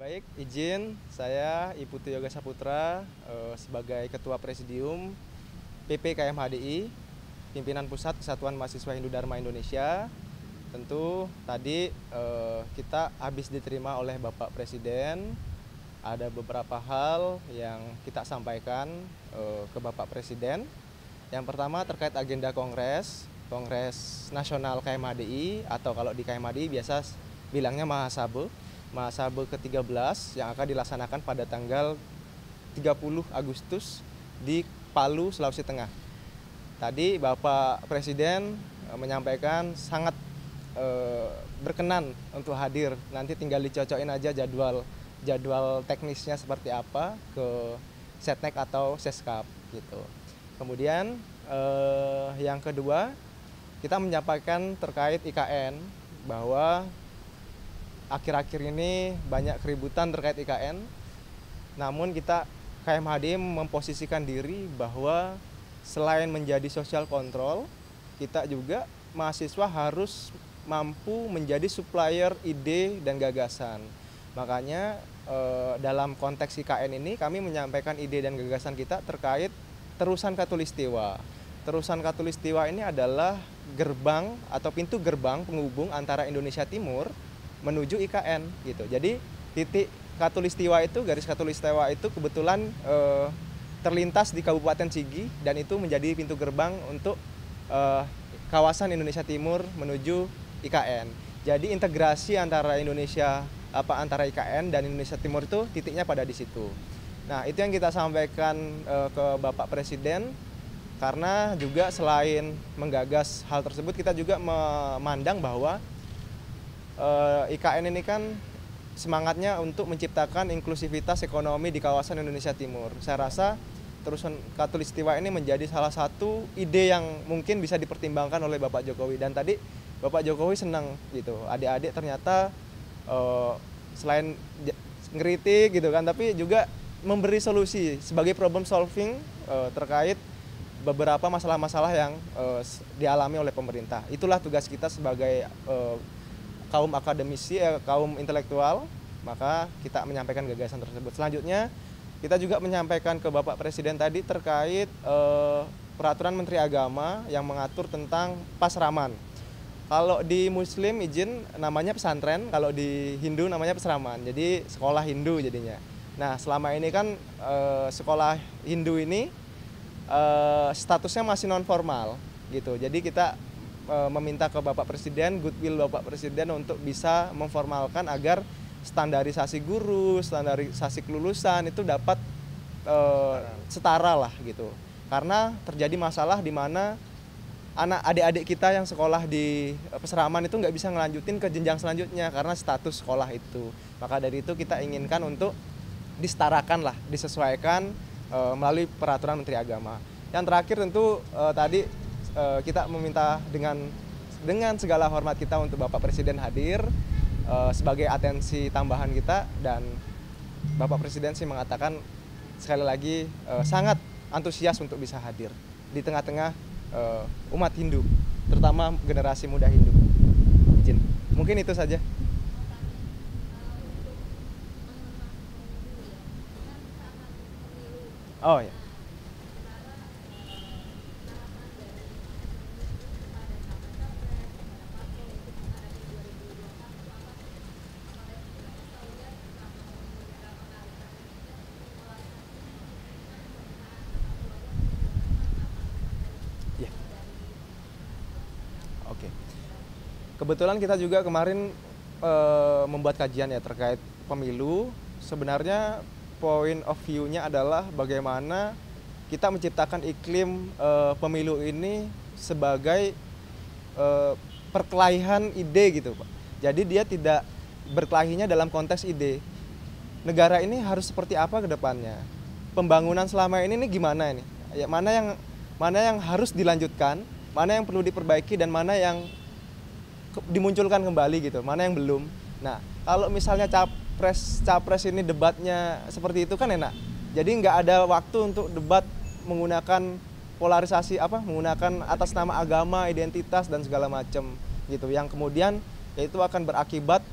Baik, izin saya Iputu Yoga Saputra sebagai Ketua Presidium PPKMHDI, Pimpinan Pusat Kesatuan Mahasiswa Hindu Dharma Indonesia. Tentu tadi kita habis diterima oleh Bapak Presiden. Ada beberapa hal yang kita sampaikan ke Bapak Presiden. Yang pertama terkait agenda Kongres Nasional KMHDI, atau kalau di KMHDI biasa bilangnya Mahasabe ke-13 yang akan dilaksanakan pada tanggal 30 Agustus di Palu, Sulawesi Tengah. Tadi Bapak Presiden menyampaikan sangat berkenan untuk hadir. Nanti tinggal dicocokin aja jadwal teknisnya seperti apa ke Setnek atau Seskap gitu. Kemudian yang kedua, kita menyampaikan terkait IKN bahwa akhir-akhir ini banyak keributan terkait IKN. Namun kita KMHD memposisikan diri bahwa selain menjadi social control, kita juga mahasiswa harus mampu menjadi supplier ide dan gagasan. Makanya dalam konteks IKN ini kami menyampaikan ide dan gagasan kita terkait terusan Katulistiwa. Terusan Katulistiwa ini adalah gerbang atau pintu gerbang penghubung antara Indonesia Timur menuju IKN gitu. Jadi titik Katulistiwa itu, garis Katulistiwa itu kebetulan terlintas di Kabupaten Sigi, dan itu menjadi pintu gerbang untuk kawasan Indonesia Timur menuju IKN. Jadi integrasi antara antara IKN dan Indonesia Timur itu titiknya pada di situ. Nah, itu yang kita sampaikan ke Bapak Presiden, karena juga selain menggagas hal tersebut, kita juga memandang bahwa IKN ini kan semangatnya untuk menciptakan inklusivitas ekonomi di kawasan Indonesia Timur. Saya rasa terusan Katulistiwa ini menjadi salah satu ide yang mungkin bisa dipertimbangkan oleh Bapak Jokowi. Dan tadi Bapak Jokowi senang gitu, adik-adik ternyata selain ngeritik gitu kan, tapi juga memberi solusi sebagai problem solving terkait beberapa masalah-masalah yang dialami oleh pemerintah. Itulah tugas kita sebagai kaum akademisi, kaum intelektual, maka kita menyampaikan gagasan tersebut. Selanjutnya, kita juga menyampaikan ke Bapak Presiden tadi terkait peraturan Menteri Agama yang mengatur tentang pasraman. Kalau di Muslim izin namanya pesantren, kalau di Hindu namanya pesraman. Jadi sekolah Hindu jadinya. Nah, selama ini kan sekolah Hindu ini statusnya masih non formal gitu. Jadi kita meminta ke Bapak Presiden, goodwill Bapak Presiden untuk bisa memformalkan agar standarisasi guru, standarisasi kelulusan itu dapat setara lah gitu. Karena terjadi masalah di mana adik-adik kita yang sekolah di peseraman itu nggak bisa ngelanjutin ke jenjang selanjutnya karena status sekolah itu. Maka dari itu kita inginkan untuk disetarakan lah, disesuaikan melalui peraturan Menteri Agama. Yang terakhir tentu tadi kita meminta dengan segala hormat kita untuk Bapak Presiden hadir sebagai atensi tambahan kita, dan Bapak Presiden sih mengatakan sekali lagi sangat antusias untuk bisa hadir di tengah-tengah umat Hindu, terutama generasi muda Hindu. Izin. Mungkin itu saja. Oh ya. Ya. Oke. Kebetulan kita juga kemarin membuat kajian ya terkait pemilu. Sebenarnya point of view-nya adalah bagaimana kita menciptakan iklim pemilu ini sebagai perkelahian ide gitu, Pak. Jadi dia tidak berkelahinya dalam konteks ide. Negara ini harus seperti apa ke depannya? Pembangunan selama ini gimana ini? Ya, mana yang harus dilanjutkan, mana yang perlu diperbaiki, dan mana yang dimunculkan kembali gitu, mana yang belum. Nah, kalau misalnya capres ini debatnya seperti itu kan enak. Jadi nggak ada waktu untuk debat menggunakan polarisasi menggunakan atas nama agama, identitas dan segala macam gitu. Yang kemudian yaitu akan berakibat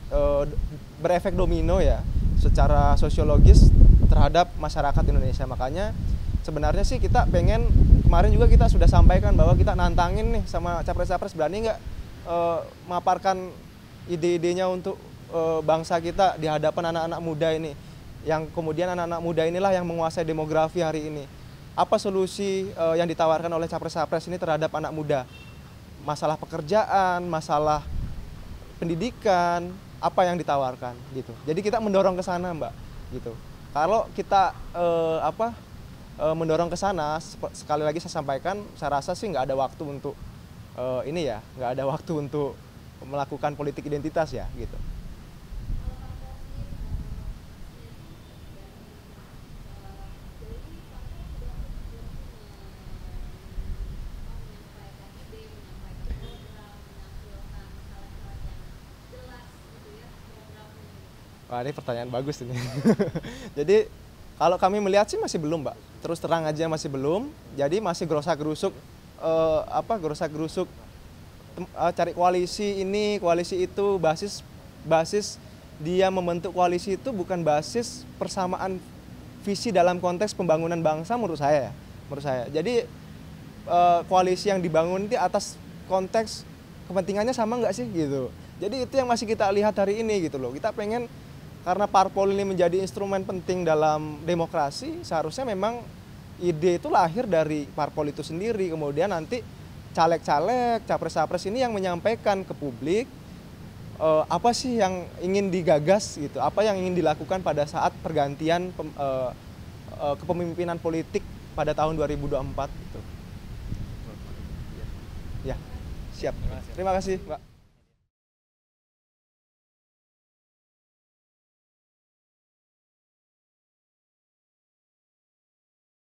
berefek domino ya. secara sosiologis terhadap masyarakat Indonesia. Makanya sebenarnya sih kita pengen, kemarin juga kita sudah sampaikan bahwa kita nantangin nih sama capres-capres, berani nggak memaparkan ide-idenya untuk bangsa kita di hadapan anak-anak muda ini, yang kemudian anak-anak muda inilah yang menguasai demografi hari ini. Apa solusi yang ditawarkan oleh capres-capres ini terhadap anak muda? Masalah pekerjaan, masalah pendidikan, apa yang ditawarkan gitu. Jadi kita mendorong ke sana, Mbak, gitu. Kalau kita mendorong ke sana, sekali lagi saya sampaikan, saya rasa sih nggak ada waktu untuk nggak ada waktu untuk melakukan politik identitas ya, gitu. Wah, ini pertanyaan bagus ini. Jadi kalau kami melihat sih masih belum, Mbak. Terus terang aja masih belum. Jadi masih gerosak-gerusuk cari koalisi ini, koalisi itu, basis dia membentuk koalisi itu bukan basis persamaan visi dalam konteks pembangunan bangsa menurut saya ya. Menurut saya. Jadi koalisi yang dibangun itu atas konteks kepentingannya sama nggak sih gitu. Jadi itu yang masih kita lihat hari ini gitu loh. Kita pengen, karena parpol ini menjadi instrumen penting dalam demokrasi, seharusnya memang ide itu lahir dari parpol itu sendiri. Kemudian nanti caleg-caleg, capres-capres ini yang menyampaikan ke publik apa sih yang ingin digagas gitu, apa yang ingin dilakukan pada saat pergantian kepemimpinan politik pada tahun 2024 gitu. Ya, siap. Terima kasih, Mbak.